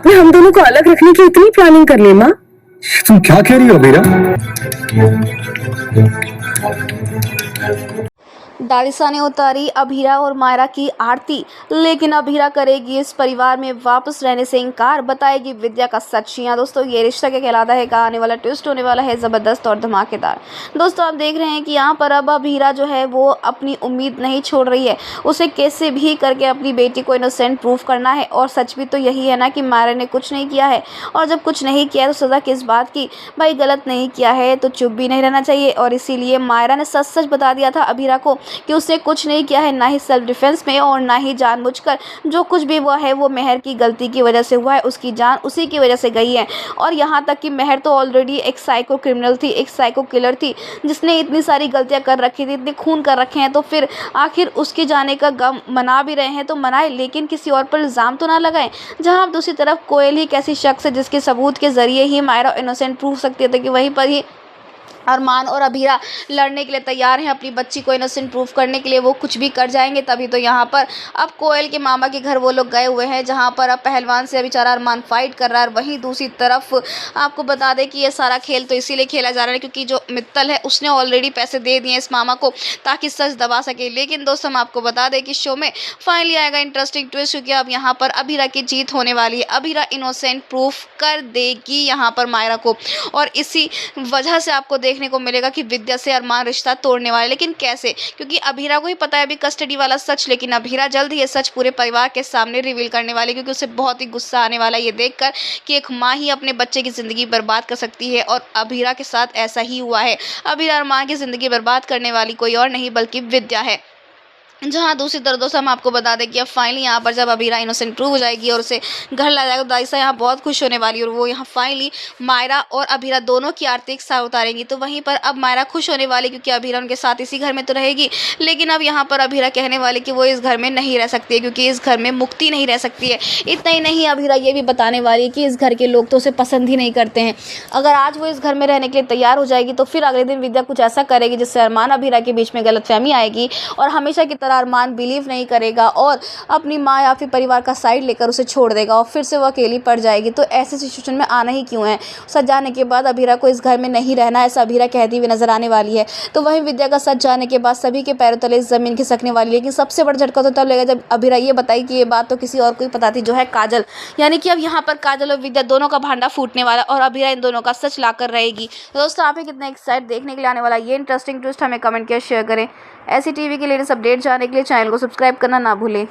हम दोनों को अलग रखने की इतनी प्लानिंग कर ली माँ। तुम क्या कह रही हो अबीरा? दालिसा ने उतारी अभीरा और मायरा की आरती, लेकिन अभीरा करेगी इस परिवार में वापस रहने से इनकार, बताएगी विद्या का सच। यहाँ दोस्तों ये रिश्ता क्या कहलाता है का आने वाला ट्विस्ट होने वाला है ज़बरदस्त और धमाकेदार। दोस्तों आप देख रहे हैं कि यहाँ पर अब अभीरा जो है वो अपनी उम्मीद नहीं छोड़ रही है, उसे कैसे भी करके अपनी बेटी को इनोसेंट प्रूफ करना है। और सच भी तो यही है ना कि मायरा ने कुछ नहीं किया है, और जब कुछ नहीं किया तो सज़ा किस बात की। भाई गलत नहीं किया है तो चुप भी नहीं रहना चाहिए, और इसीलिए मायरा ने सच सच बता दिया था अभीरा को कि उसने कुछ नहीं किया है, ना ही सेल्फ डिफेंस में और ना ही जानबूझकर। जो कुछ भी हुआ है वो मेहर की गलती की वजह से हुआ है, उसकी जान उसी की वजह से गई है। और यहाँ तक कि मेहर तो ऑलरेडी एक साइको क्रिमिनल थी, एक साइको किलर थी, जिसने इतनी सारी गलतियाँ कर रखी थी, इतने खून कर रखे हैं। तो फिर आखिर उसके जाने का गम मना भी रहे हैं तो मनाए, लेकिन किसी और पर इल्ज़ाम तो ना लगाएं। जहाँ आप दूसरी तरफ कोयल ही एक ऐसी शख्स है जिसके सबूत के ज़रिए ही मायरा इनोसेंट प्रूफ सकती है, कि वहीं पर ही अरमान और अभीरा लड़ने के लिए तैयार हैं, अपनी बच्ची को इनोसेंट प्रूफ करने के लिए वो कुछ भी कर जाएंगे। तभी तो यहाँ पर अब कोयल के मामा के घर वो लोग गए हुए हैं, जहाँ पर अब पहलवान से बेचारा अरमान फाइट कर रहा है। वहीं दूसरी तरफ आपको बता दें कि ये सारा खेल तो इसीलिए खेला जा रहा है क्योंकि जो मित्तल है उसने ऑलरेडी पैसे दे दिए इस मामा को ताकि सच दबा सके। लेकिन दोस्तों हम आपको बता दें कि शो में फाइनली आएगा इंटरेस्टिंग ट्विस्ट, क्योंकि अब यहाँ पर अभीरा की जीत होने वाली है। अभीरा इनोसेंट प्रूफ कर देगी यहाँ पर मायरा को, और इसी वजह से आपको देखने को मिलेगा कि विद्या से अरमान रिश्ता तोड़ने वाले। लेकिन कैसे? क्योंकि अभीरा को ही पता है अभी कस्टडी वाला सच, लेकिन अभीरा जल्द ही ये सच पूरे परिवार के सामने रिवील करने वाली, क्योंकि उसे बहुत ही गुस्सा आने वाला है ये देखकर कि एक माँ ही अपने बच्चे की ज़िंदगी बर्बाद कर सकती है। और अभीरा के साथ ऐसा ही हुआ है। अभीरा अरमान की ज़िंदगी बर्बाद करने वाली कोई और नहीं बल्कि विद्या है। जहाँ दूसरी तरफ दोस्तों हम आपको बता दें कि अब फाइनली यहाँ पर जब अभीरा इनोसेंट प्रूव हो जाएगी और उसे घर ला जाएगा तो दाइसा यहाँ बहुत खुश होने वाली है, और वो यहाँ फाइनली मायरा और अभीरा दोनों की आरती एक साथ उतारेंगी। तो वहीं पर अब मायरा खुश होने वाली क्योंकि अभीरा उनके साथ इसी घर में तो रहेगी। लेकिन अब यहाँ पर अभीरा कहने वाली कि वो इस घर में नहीं रह सकती है, क्योंकि इस घर में मुक्ति नहीं रह सकती है। इतना ही नहीं, अभीरा ये भी बताने वाली है कि इस घर के लोग तो उसे पसंद ही नहीं करते हैं। अगर आज वो इस घर में रहने के लिए तैयार हो जाएगी तो फिर अगले दिन विद्या कुछ ऐसा करेगी जिससे अरमान अभीरा के बीच में गलतफहमी आएगी, और हमेशा की तरह अरमान बिलीव नहीं करेगा और अपनी माँ या फिर परिवार का साइड लेकर उसे छोड़ देगा, और फिर से वो अकेली पड़ जाएगी। तो ऐसे सिचुएशन में आना ही क्यों है? सच जानने के बाद अभीरा को इस घर में नहीं रहना है, ऐसा अभीरा कहती हुई नजर आने वाली है। तो वहीं विद्या का सच जानने के बाद सभी के पैरों तले जमीन खिसकने वाली है। लेकिन सबसे बड़ा झटका तो तब लगेगा जब अभीरा ये बताई कि ये बात तो किसी और को ही पता थी, जो है काजल। यानी कि अब यहाँ पर काजल और विद्या दोनों का भांडा फूटने वाला, और अभीरा इन दोनों का सच लाकर रहेगी। तो दोस्तों आप कितने एक्साइट देखने के लिए आने वाला ये इंटरेस्टिंग ट्विस्ट हमें कमेंट किया शेयर करें। ऐसी टीवी के लेटेस्ट अपडेट जानने के लिए चैनल को सब्सक्राइब करना ना भूलें।